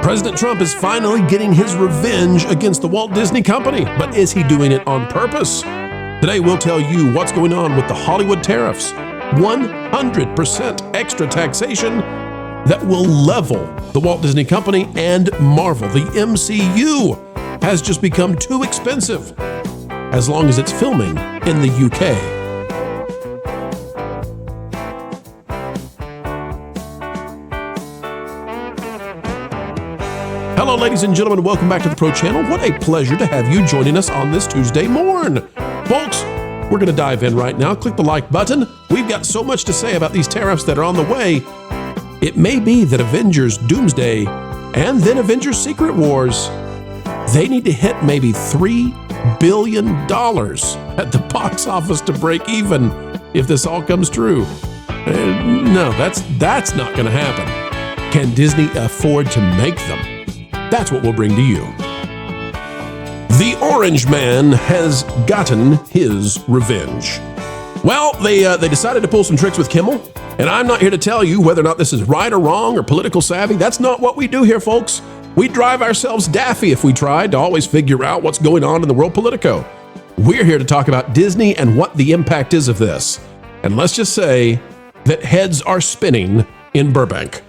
President Trump is finally getting his revenge against the Walt Disney Company, but is he doing it on purpose? Today we'll tell you what's going on with the Hollywood tariffs. 100% extra taxation that will level the Walt Disney Company and Marvel. The MCU has just become too expensive as long as it's filming in the UK. Hello, ladies and gentlemen. Welcome back to the Pro Channel. What a pleasure to have you joining us on this Tuesday morn. Folks, we're going to dive in right now. Click the like button. We've got so much to say about these tariffs that are on the way. It may be that Avengers Doomsday and then Avengers Secret Wars, they need to hit maybe $3 billion at the box office to break even if this all comes true. No, that's not going to happen. Can Disney afford to make them? That's what we'll bring to you. The Orange Man has gotten his revenge. Well, they decided to pull some tricks with Kimmel, and I'm not here to tell you whether or not this is right or wrong or political savvy. That's not what we do here, folks. We'd drive ourselves daffy if we tried to always figure out what's going on in the world politico. We're here to talk about Disney and what the impact is of this. And let's just say that heads are spinning in Burbank.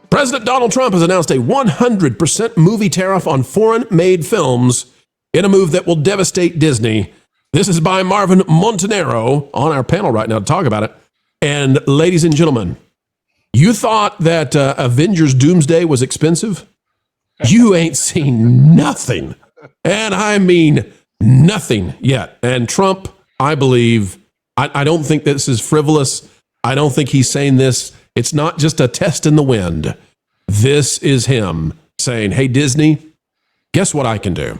President Donald Trump has announced a 100% movie tariff on foreign-made films in a move that will devastate Disney. This is by Marvin Montanaro on our panel right now to talk about it. And ladies and gentlemen, you thought that Avengers Doomsday was expensive? You ain't seen nothing. And I mean nothing yet. And Trump, I believe, I don't think this is frivolous. I don't think he's saying this. It's not just a test in the wind. This is him saying, hey, Disney, guess what I can do?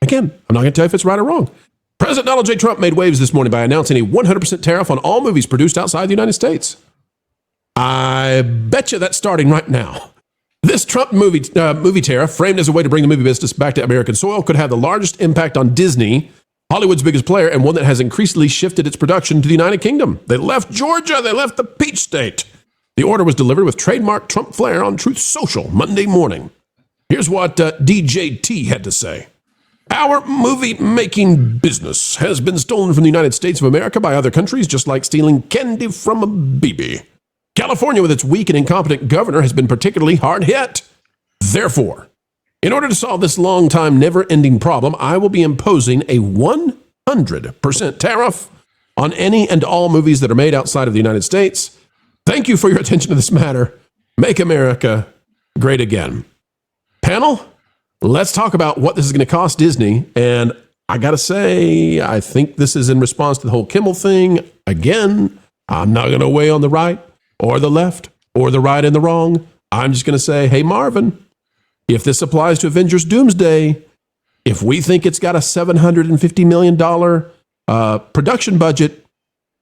Again, I'm not going to tell you if it's right or wrong. President Donald J. Trump made waves this morning by announcing a 100% tariff on all movies produced outside the United States. I bet you that's starting right now. This Trump movie tariff, framed as a way to bring the movie business back to American soil, could have the largest impact on Disney, Hollywood's biggest player, and one that has increasingly shifted its production to the United Kingdom. They left Georgia. They left the Peach State. The order was delivered with trademark Trump flair on Truth Social Monday morning. Here's what DJT had to say. Our movie-making business has been stolen from the United States of America by other countries, just like stealing candy from a baby. California, with its weak and incompetent governor, has been particularly hard hit. Therefore, in order to solve this long-time, never-ending problem, I will be imposing a 100% tariff on any and all movies that are made outside of the United States. Thank you for your attention to this matter. Make America great again. Panel, let's talk about what this is going to cost Disney. And I got to say, I think this is in response to the whole Kimmel thing. Again, I'm not going to weigh on the right or the left or the right and the wrong. I'm just going to say, hey, Marvin, if this applies to Avengers Doomsday, if we think it's got a $750 million production budget,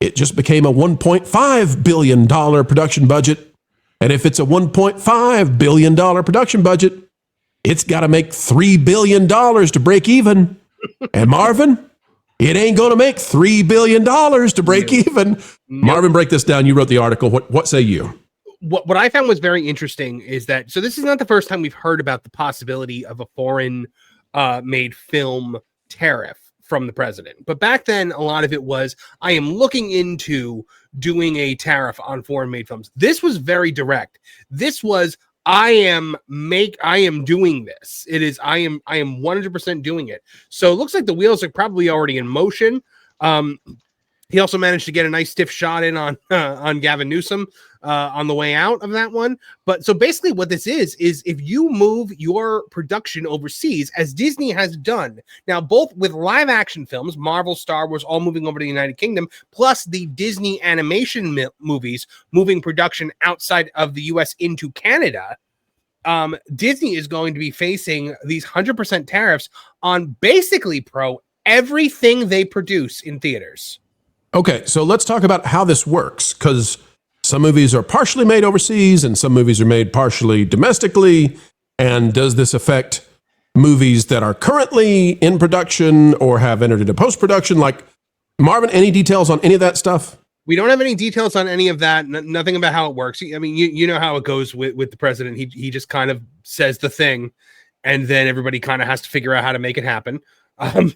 it just became a $1.5 billion production budget. And if it's a $1.5 billion production budget, it's got to make $3 billion to break even. And Marvin, it ain't going to make $3 billion to break even. Marvin, break this down. You wrote the article. What say you? What I found was very interesting is that, so this is not the first time we've heard about the possibility of a foreign made film tariff from the president. But back then, a lot of it was, I am looking into doing a tariff on foreign made films. This was very direct. This was, I am doing this. It is, I am 100% doing it. So it looks like the wheels are probably already in motion. He also managed to get a nice stiff shot in on Gavin Newsom on the way out of that one. But so basically what this is if you move your production overseas, as Disney has done now, both with live action films, Marvel, Star Wars, all moving over to the United Kingdom, plus the Disney animation movies moving production outside of the US into Canada, Disney is going to be facing these 100% tariffs on basically everything they produce in theaters. Okay, so let's talk about how this works, because some movies are partially made overseas and some movies are made partially domestically. And does this affect movies that are currently in production or have entered into post-production? Like, Marvin, any details on any of that stuff? We don't have any details on any of that. Nothing about how it works. I mean, you know how it goes with the president. He just kind of says the thing, and then everybody kind of has to figure out how to make it happen.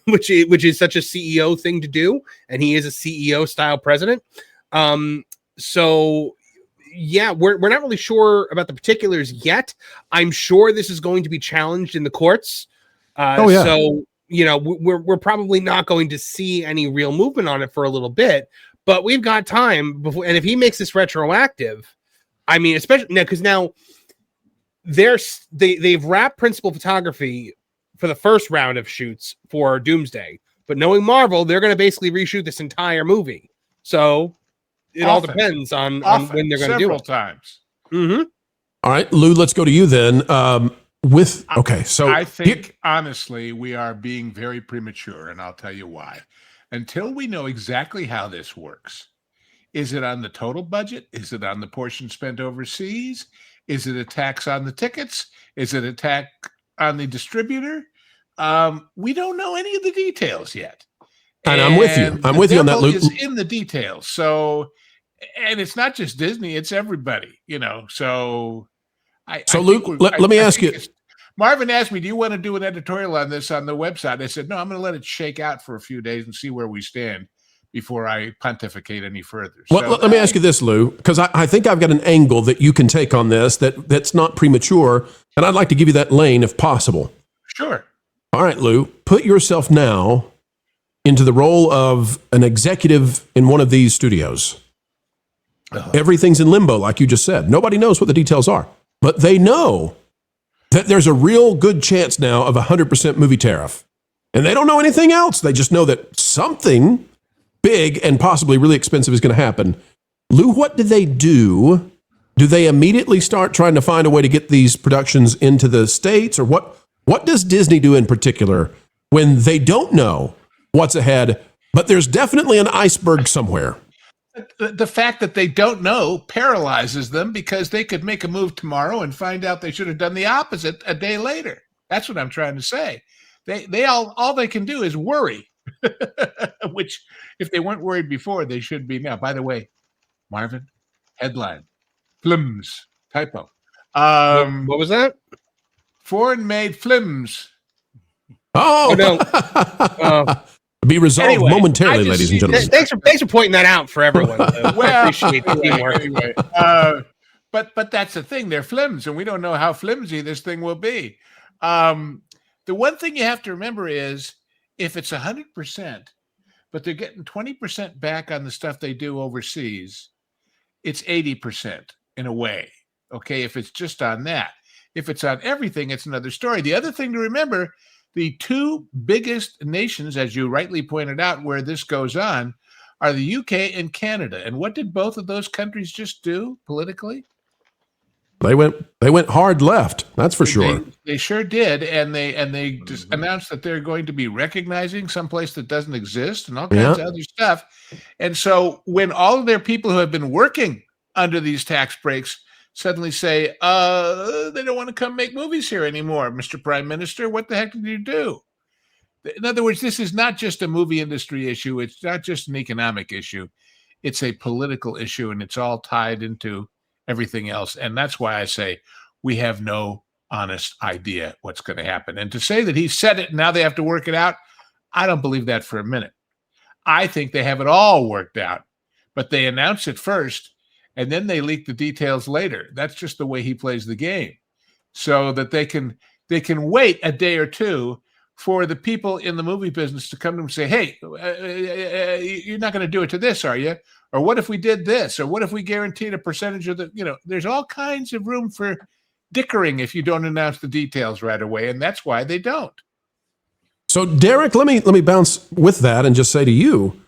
Which is such a CEO thing to do, and he is a CEO style president. So yeah, we're not really sure about the particulars yet. I'm sure this is going to be challenged in the courts. So you know, we're probably not going to see any real movement on it for a little bit, but we've got time before. And if he makes this retroactive, I mean, especially now, because now they've wrapped principal photography for the first round of shoots for Doomsday, but knowing Marvel, they're going to basically reshoot this entire movie. So it all depends on when they're going to do it. Several times. Mm-hmm. All right, Lou, let's go to you then. So I think honestly, we are being very premature, and I'll tell you why. Until we know exactly how this works, is it on the total budget? Is it on the portion spent overseas? Is it a tax on the tickets? Is it a tax on the distributor? We don't know any of the details yet. And I'm with you. I'm with you on that, Luke. Is in the details. So, and it's not just Disney; it's everybody. You know. So, Luke, let me ask you. Marvin asked me, "Do you want to do an editorial on this on the website?" I said, "No, I'm going to let it shake out for a few days and see where we stand before I pontificate any further." Well, let me ask you this, Lou, because I think I've got an angle that you can take on this that's not premature, and I'd like to give you that lane if possible. Sure. All right, Lou, put yourself now into the role of an executive in one of these studios. Everything's in limbo, like you just said. Nobody knows what the details are, but they know that there's a real good chance now of 100% movie tariff. And they don't know anything else. They just know that something big and possibly really expensive is going to happen. Lou, what do they do? Do they immediately start trying to find a way to get these productions into the States? Or what does Disney do in particular when they don't know what's ahead, but there's definitely an iceberg somewhere? The fact that they don't know paralyzes them because they could make a move tomorrow and find out they should have done the opposite a day later. That's what I'm trying to say. They all they can do is worry, which if they weren't worried before, they should be now. By the way, Marvin, headline, films, typo. What was that? Foreign-made films. Oh, no. Be resolved Anyway, momentarily, ladies and gentlemen. Thanks for pointing that out for everyone. I appreciate the teamwork. Anyway, but that's the thing. They're flims, and we don't know how flimsy this thing will be. The one thing you have to remember is if it's 100%, but they're getting 20% back on the stuff they do overseas, it's 80% in a way. Okay, if it's just on that. If it's on everything, it's another story. The other thing to remember, the two biggest nations, as you rightly pointed out, where this goes on, are the UK and Canada. And what did both of those countries just do politically? They went hard left. That's for sure. They sure did, and they just announced that they're going to be recognizing someplace that doesn't exist and all kinds of other stuff. And so when all of their people who have been working under these tax breaks suddenly say, they don't want to come make movies here anymore, Mr. Prime Minister. What the heck did you do? In other words, this is not just a movie industry issue. It's not just an economic issue. It's a political issue, and it's all tied into everything else. And that's why I say we have no honest idea what's going to happen. And to say that he said it and now they have to work it out, I don't believe that for a minute. I think they have it all worked out, but they announce it first, and then they leak the details later. That's just the way he plays the game, so that they can wait a day or two for the people in the movie business to come to them and say, hey, you're not going to do it to this, are you? Or what if we did this? Or what if we guaranteed a percentage of the, there's all kinds of room for dickering if you don't announce the details right away. And that's why they don't. So Derek, let me bounce with that and just say to you,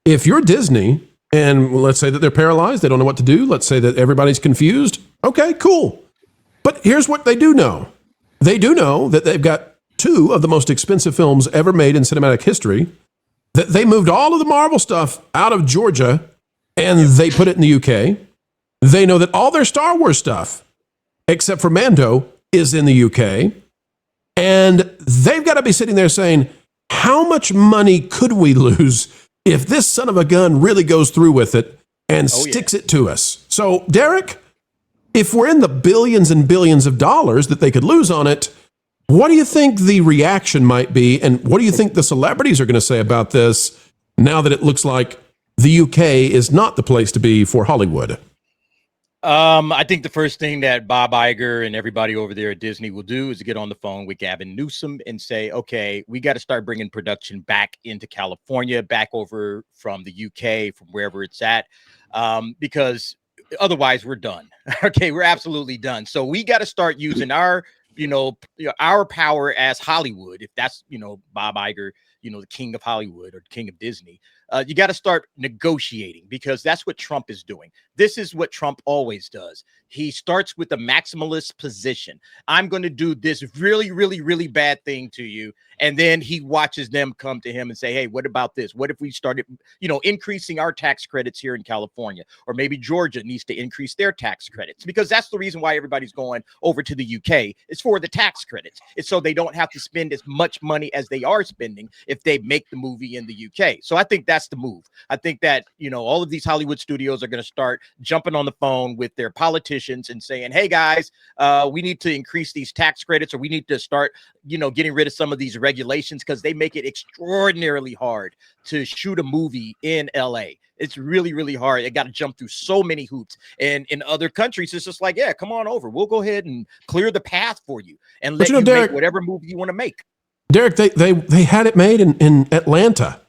if you're Disney, and let's say that they're paralyzed, they don't know what to do. Let's say that everybody's confused. Okay, cool. But here's what they do know. They do know that they've got two of the most expensive films ever made in cinematic history, that they moved all of the Marvel stuff out of Georgia and they put it in the UK. They know that all their Star Wars stuff, except for Mando, is in the UK. And they've got to be sitting there saying, how much money could we lose if this son of a gun really goes through with it? and sticks it to us. So, Derek, if we're in the billions and billions of dollars that they could lose on it, what do you think the reaction might be? And what do you think the celebrities are going to say about this now that it looks like the UK is not the place to be for Hollywood? I think the first thing that Bob Iger and everybody over there at Disney will do is get on the phone with Gavin Newsom and say, okay, we got to start bringing production back into California, back over from the UK, from wherever it's at, because otherwise we're done. Okay, we're absolutely done. So we got to start using our power as Hollywood. If that's, Bob Iger, the king of Hollywood or king of Disney, you got to start negotiating, because that's what Trump is doing. This is what Trump always does. He starts with a maximalist position. I'm going to do this really, really, really bad thing to you. And then he watches them come to him and say, hey, what about this? What if we started, increasing our tax credits here in California? Or maybe Georgia needs to increase their tax credits, because that's the reason why everybody's going over to the UK. It's for the tax credits. It's so they don't have to spend as much money as they are spending if they make the movie in the UK. So I think that's the move. I think that, all of these Hollywood studios are going to start jumping on the phone with their politicians and saying, hey guys, we need to increase these tax credits, or we need to start, getting rid of some of these regulations, because they make it extraordinarily hard to shoot a movie in LA. It's really, really hard. They got to jump through so many hoops. And in other countries, it's just like, yeah, come on over. We'll go ahead and clear the path for you and let you Derek, make whatever movie you want to make. Derek, they had it made in Atlanta.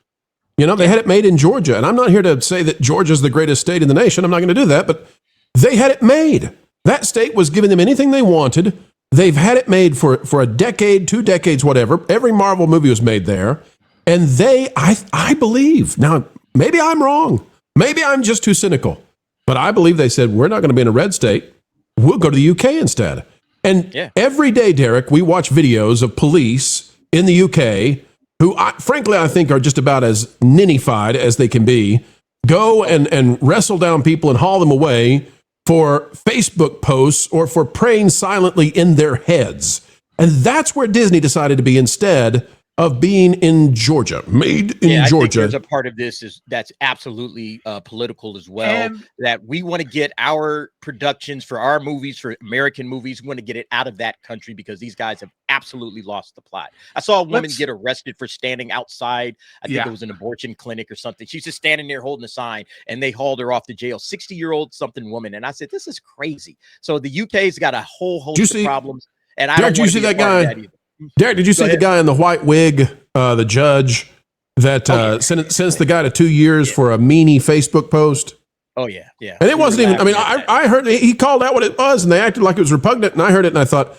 They had it made in Georgia. And I'm not here to say that Georgia's the greatest state in the nation. I'm not going to do that. But they had it made. That state was giving them anything they wanted. They've had it made for a decade, 2 decades, whatever. Every Marvel movie was made there. And I believe, now, maybe I'm wrong. Maybe I'm just too cynical. But I believe they said, we're not going to be in a red state. We'll go to the UK instead. And every day, Derek, we watch videos of police in the UK who, frankly, I think are just about as ninnified as they can be, go and wrestle down people and haul them away for Facebook posts or for praying silently in their heads. And that's where Disney decided to be instead of being in Georgia, made in Georgia. I think there's a part of this that's absolutely political as well, that we want to get our productions for our movies, for American movies, we want to get it out of that country, because these guys have absolutely lost the plot. I saw a woman get arrested for standing outside. I think it was an abortion clinic or something. She's just standing there holding a sign, and they hauled her off to jail. 60-year-old something woman. And I said, this is crazy. So the UK's got a whole host of problems. And I don't want to be a part of that either. Derek, did you see the guy in the white wig, the judge, that sentenced the guy to 2 years for a meanie Facebook post? Oh, yeah, yeah. And it wasn't even, I mean, I heard he called out what it was, and they acted like it was repugnant, and I heard it, and I thought,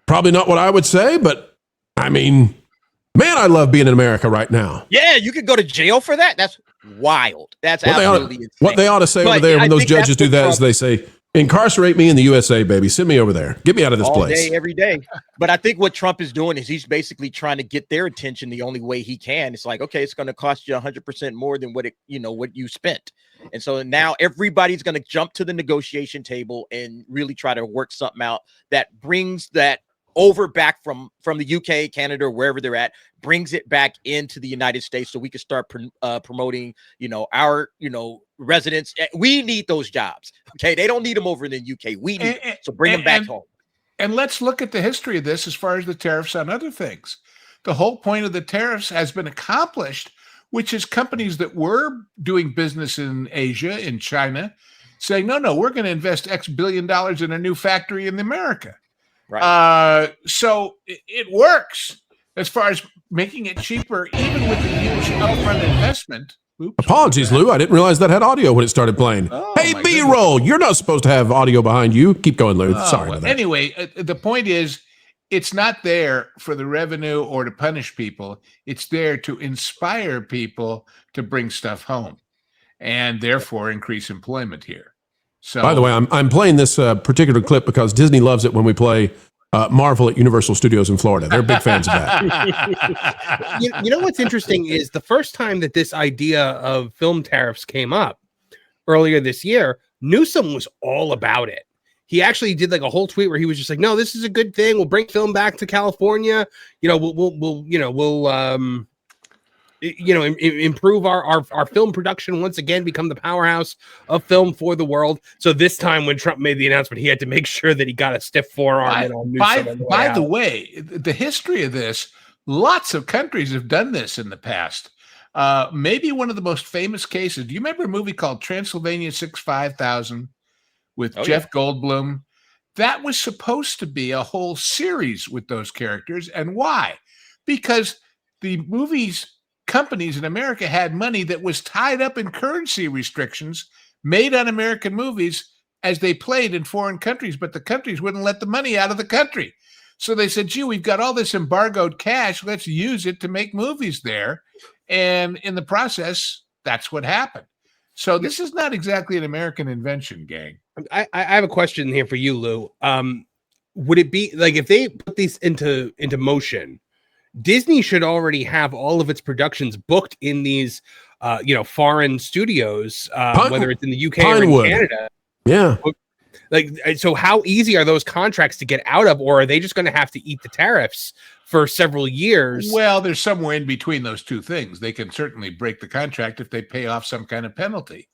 probably not what I would say, but, I mean, man, I love being in America right now. Yeah, you could go to jail for that? That's wild. That's absolutely insane. What they ought to say over there when those judges do that is they say, incarcerate me in the USA, baby. Send me over there. Get me out of this place. All day, every day. But I think what Trump is doing is he's basically trying to get their attention the only way he can. It's like, okay, it's going to cost you 100% more than what you spent. And so now everybody's going to jump to the negotiation table and really try to work something out that brings that over back from the UK, Canada, or wherever they're at, brings it back into the United States, so we can start promoting, our, residents. We need those jobs. Okay. They don't need them over in the UK. We need them. So bring them back home. And let's look at the history of this as far as the tariffs on other things. The whole point of the tariffs has been accomplished, which is companies that were doing business in Asia, in China, saying, no, we're going to invest X billion dollars in a new factory in America. Right. So it works as far as making it cheaper, even with the huge upfront investment. Oops, apologies, Lou. I didn't realize that had audio when it started playing. Hey, B-roll. You're not supposed to have audio behind you. Keep going, Lou. Sorry about that. Anyway, the point is, it's not there for the revenue or to punish people. It's there to inspire people to bring stuff home and therefore increase employment here. So, by the way, I'm playing this particular clip because Disney loves it when we play Marvel at Universal Studios in Florida. They're big fans of that. You know what's interesting is the first time that this idea of film tariffs came up earlier this year, Newsom was all about it. He actually did like a whole tweet where he was just like, "No, this is a good thing. We'll bring film back to California. We'll improve our film production once again, become the powerhouse of film for the world. So this time when Trump made the announcement, he had to make sure that he got a stiff forearm on Newsom. By the way, the history of this, lots of countries have done this in the past. Maybe one of the most famous cases. Do you remember a movie called Transylvania 65000 with Jeff Goldblum? That was supposed to be a whole series with those characters. And why? Because the movies companies in America had money that was tied up in currency restrictions made on American movies as they played in foreign countries, but the countries wouldn't let the money out of the country. So they said, gee, we've got all this embargoed cash. Let's use it to make movies there. And in the process, that's what happened. So this is not exactly an American invention, gang. I have a question here for you, Lou. Would it be like if they put these into motion, Disney should already have all of its productions booked in these, foreign studios, whether it's in the UK or in Canada. Yeah. Like, so how easy are those contracts to get out of, or are they just going to have to eat the tariffs for several years? Well, there's somewhere in between those two things. They can certainly break the contract if they pay off some kind of penalty.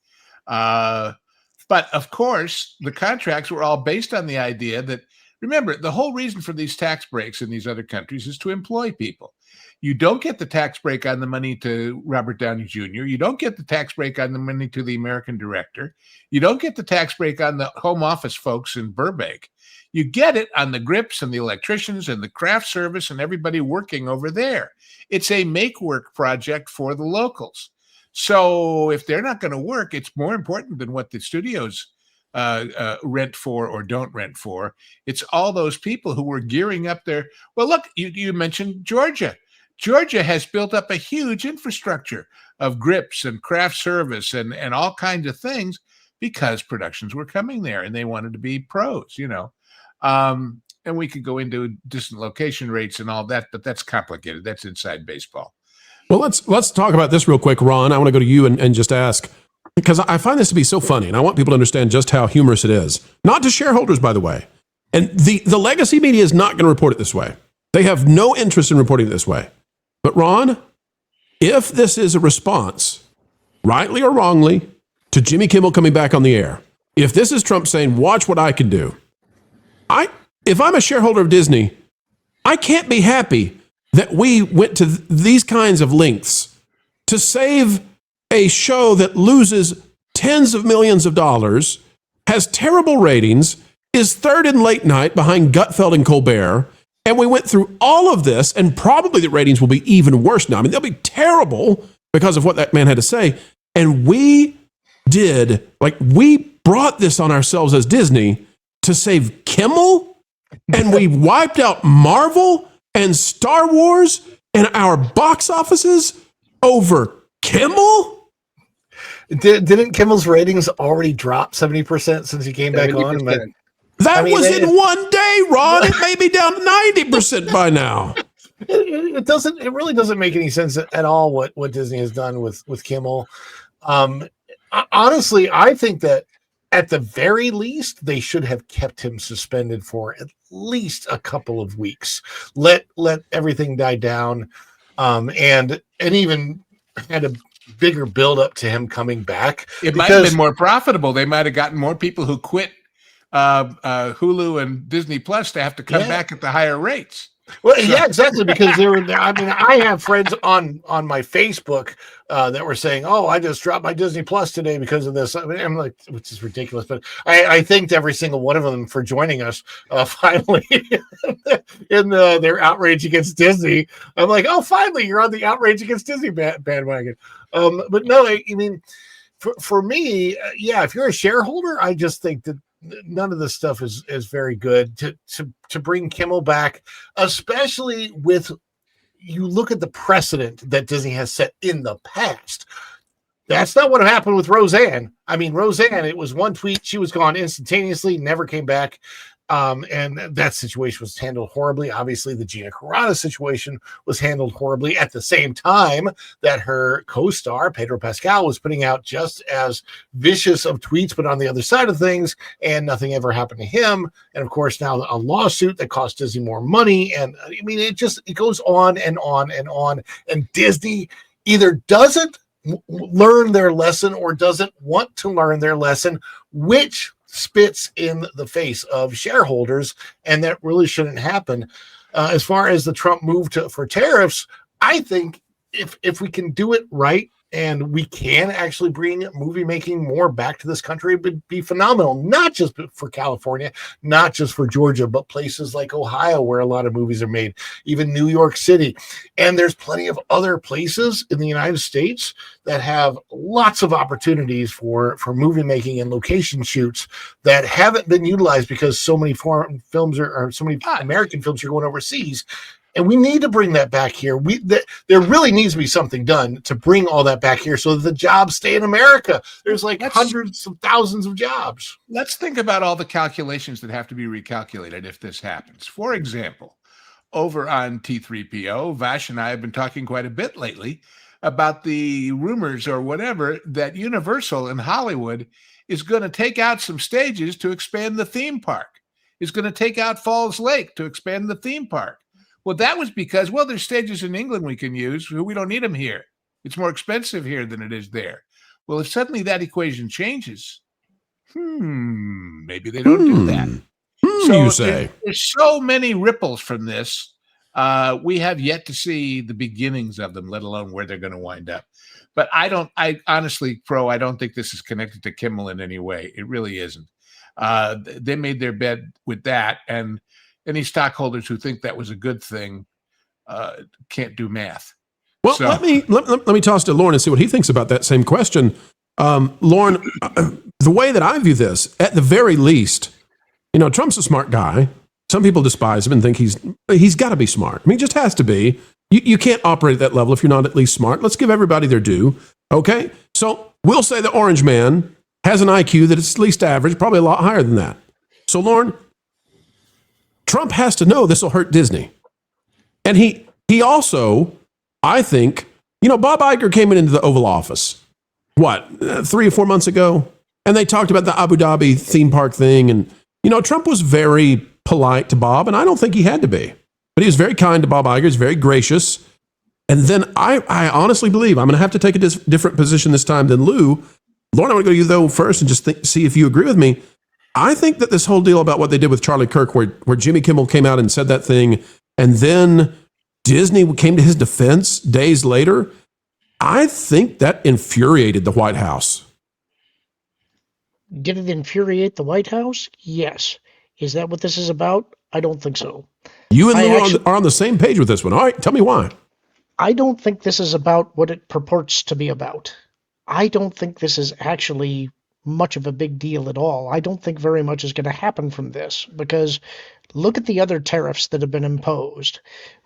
But of course, the contracts were all based on the idea that, remember, the whole reason for these tax breaks in these other countries is to employ people. You don't get the tax break on the money to Robert Downey Jr. You don't get the tax break on the money to the American director. You don't get the tax break on the home office folks in Burbank. You get it on the grips and the electricians and the craft service and everybody working over there. It's a make work project for the locals. So if they're not going to work, it's more important than what the studios rent for or don't rent for. It's all those people who were gearing up their. Well, look, you mentioned Georgia. Georgia has built up a huge infrastructure of grips and craft service and all kinds of things because productions were coming there and they wanted to be pros, and we could go into distant location rates and all that, but that's complicated. That's inside baseball. Well, let's talk about this real quick, Ron. I want to go to you and just ask, because I find this to be so funny, and I want people to understand just how humorous it is. Not to shareholders, by the way. And the legacy media is not going to report it this way. They have no interest in reporting it this way. But Ron, if this is a response, rightly or wrongly, to Jimmy Kimmel coming back on the air, if this is Trump saying, watch what I can do, if I'm a shareholder of Disney, I can't be happy that we went to these kinds of lengths to save a show that loses tens of millions of dollars, has terrible ratings, is third in late night behind Gutfeld and Colbert, and we went through all of this, and probably the ratings will be even worse now. I mean, they'll be terrible because of what that man had to say. And we brought this on ourselves as Disney to save Kimmel, and we wiped out Marvel and Star Wars and our box offices over Kimmel? Didn't Kimmel's ratings already drop 70% since he came back on? That was in one day, Ron. It may be down to 90% by now. It really doesn't make any sense at all what Disney has done with Kimmel. Honestly, I think that at the very least, they should have kept him suspended for at least a couple of weeks. Let everything die down, and even had a bigger build up to him coming back. It might have been more profitable. They might have gotten more people who quit Hulu and Disney Plus to have to come back at the higher rates. Well, yeah, exactly. Because I have friends on my Facebook that were saying, "Oh, I just dropped my Disney Plus today because of this." I'm like, which is ridiculous, but I thanked every single one of them for joining us finally in their outrage against Disney. I'm like, "Oh, finally, you're on the outrage against Disney bandwagon." But no, I mean, for me, if you're a shareholder, I just think that none of this stuff is very good to bring Kimmel back, especially with you look at the precedent that Disney has set in the past. That's not what happened with Roseanne. I mean, Roseanne, it was one tweet, she was gone instantaneously, never came back. And that situation was handled horribly. Obviously, the Gina Carano situation was handled horribly at the same time that her co-star, Pedro Pascal, was putting out just as vicious of tweets, but on the other side of things, and nothing ever happened to him. And of course, now a lawsuit that cost Disney more money. And I mean, it goes on and on and on. And Disney either doesn't learn their lesson or doesn't want to learn their lesson, which spits in the face of shareholders, and that really shouldn't happen. As far as the Trump move for tariffs, I think if we can do it right and we can actually bring movie making more back to this country, it would be phenomenal, not just for California, not just for Georgia, but places like Ohio where a lot of movies are made, even New York City. And there's plenty of other places in the United States that have lots of opportunities for movie making and location shoots that haven't been utilized because so many foreign films or so many American films are going overseas. And we need to bring that back here. There really needs to be something done to bring all that back here so that the jobs stay in America. There's like hundreds of thousands of jobs. Let's think about all the calculations that have to be recalculated if this happens. For example, over on T3PO, Vash and I have been talking quite a bit lately about the rumors or whatever that Universal in Hollywood is going to take out some stages to expand the theme park, is going to take out Falls Lake to expand the theme park. Well, that was because, there's stages in England we can use. We don't need them here. It's more expensive here than it is there. Well, if suddenly that equation changes, maybe they don't do that. So you say. There's so many ripples from this. We have yet to see the beginnings of them, let alone where they're going to wind up. But I honestly, Pro, I don't think this is connected to Kimmel in any way. It really isn't. They made their bed with that, and any stockholders who think that was a good thing can't do math. Well, so, let me toss to Lauren and see what he thinks about that same question. Lauren, the way that I view this, at the very least, Trump's a smart guy. Some people despise him and think he's got to be smart. I mean, he just has to be. You can't operate at that level if you're not at least smart. Let's give everybody their due. Okay, so we'll say the orange man has an IQ that is at least average, probably a lot higher than that. So, Lauren, Trump has to know this will hurt Disney. And he also, I think, Bob Iger came into the Oval Office, 3 or 4 months ago? And they talked about the Abu Dhabi theme park thing. And, Trump was very polite to Bob, and I don't think he had to be. But he was very kind to Bob Iger, he's very gracious. And then I honestly believe I'm going to have to take a different position this time than Lou. Lauren, I want to go to you, though, first and just see if you agree with me. I think that this whole deal about what they did with Charlie Kirk, where Jimmy Kimmel came out and said that thing, and then Disney came to his defense days later, I think that infuriated the White House. Did it infuriate the White House? Yes. Is that what this is about? I don't think so. You and Lou are on the same page with this one. All right, tell me why. I don't think this is about what it purports to be about. I don't think this is actually much of a big deal at all. I don't think very much is going to happen from this, because look at the other tariffs that have been imposed.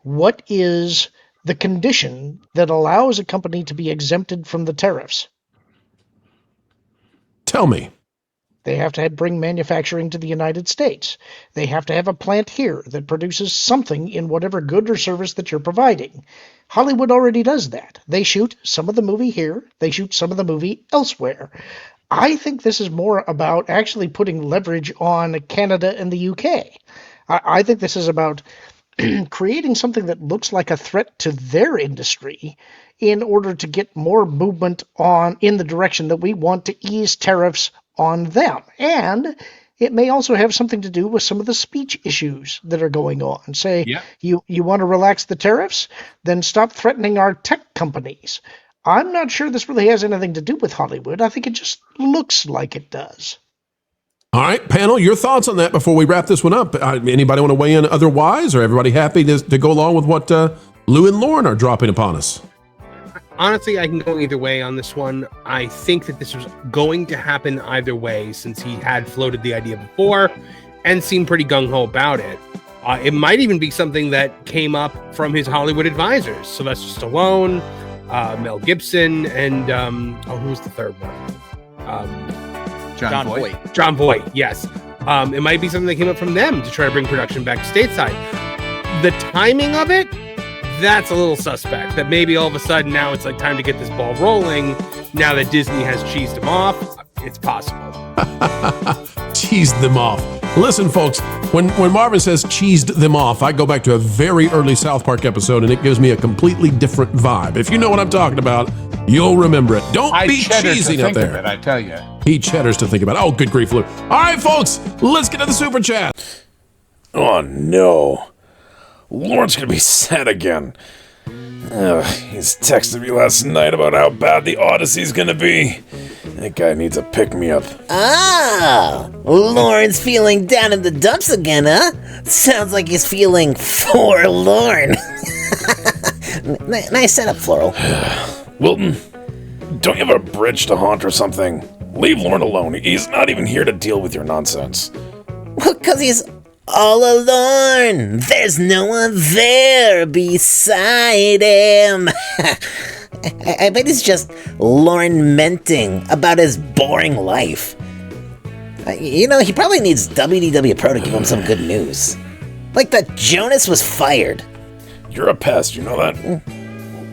What is the condition that allows a company to be exempted from the tariffs? Tell me. They have to bring manufacturing to the United States. They have to have a plant here that produces something in whatever good or service that you're providing. Hollywood already does that. They shoot some of the movie here. They shoot some of the movie elsewhere. I think this is more about actually putting leverage on Canada and the UK. I think this is about creating something that looks like a threat to their industry in order to get more movement in the direction that we want to ease tariffs on them. And it may also have something to do with some of the speech issues that are going on. Say, you want to relax the tariffs? Then stop threatening our tech companies. I'm not sure this really has anything to do with Hollywood. I think it just looks like it does. All right, panel, your thoughts on that before we wrap this one up. Anybody want to weigh in otherwise, or everybody happy to go along with what Lou and Lauren are dropping upon us? Honestly, I can go either way on this one. I think that this was going to happen either way, since he had floated the idea before and seemed pretty gung-ho about it. It might even be something that came up from his Hollywood advisors. Sylvester Stallone, Mel Gibson, and who was the third one? John Voight. John Voight, yes. It might be something that came up from them to try to bring production back stateside. The timing of it, that's a little suspect. That maybe all of a sudden now it's like time to get this ball rolling. Now that Disney has cheesed them off, it's possible. Cheesed them off. Listen, folks, when Marvin says cheesed them off, I go back to a very early South Park episode, and it gives me a completely different vibe. If you know what I'm talking about, you'll remember it. Don't be cheesing up there. I tell you. He cheddars to think about it. Oh, good grief, Luke. All right, folks, let's get to the super chat. Oh, no. Lauren's gonna be sad again. He's texted me last night about how bad the Odyssey's gonna be. That guy needs a pick-me-up. Ah, Lauren's feeling down in the dumps again, huh? Sounds like he's feeling forlorn. Nice setup, Floral. Wilton, don't you have a bridge to haunt or something? Leave Lauren alone. He's not even here to deal with your nonsense. Well, 'cause he's all alone. There's no one there beside him. I bet he's just lamenting about his boring life. You know, he probably needs WDW Pro to give him some good news. Like that Jonas was fired. You're a pest, you know that?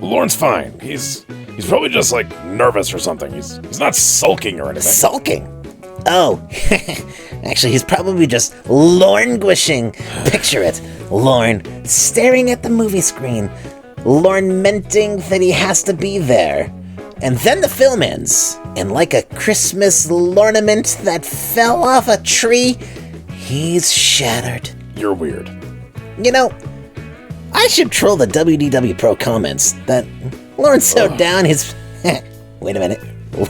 Lauren's fine. He's probably just, like, nervous or something. He's not sulking or anything. Sulking? Oh, actually, he's probably just languishing. Picture it. Lorne staring at the movie screen. Lamenting that he has to be there. And then the film ends, and like a Christmas ornament that fell off a tree, he's shattered. You're weird. You know, I should troll the WDW Pro comments that Lauren's so down he's... Wait a minute.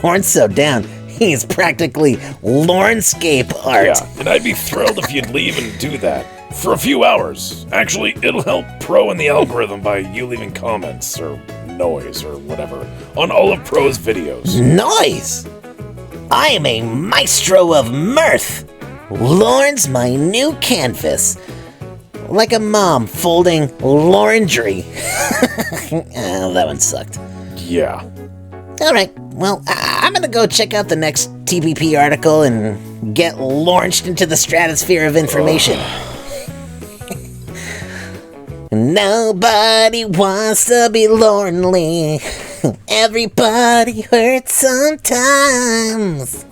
Lauren's so down, he's practically Lawrencescape art. Yeah, and I'd be thrilled if you'd leave and do that. For a few hours. Actually, it'll help Pro in the algorithm by you leaving comments, or noise, or whatever, on all of Pro's videos. Noise? I am a maestro of mirth. Lauren's my new canvas. Like a mom folding laundry. Oh, that one sucked. Yeah. Alright, well, I'm gonna go check out the next TPP article and get launched into the stratosphere of information. Nobody wants to be lonely. Everybody hurts sometimes.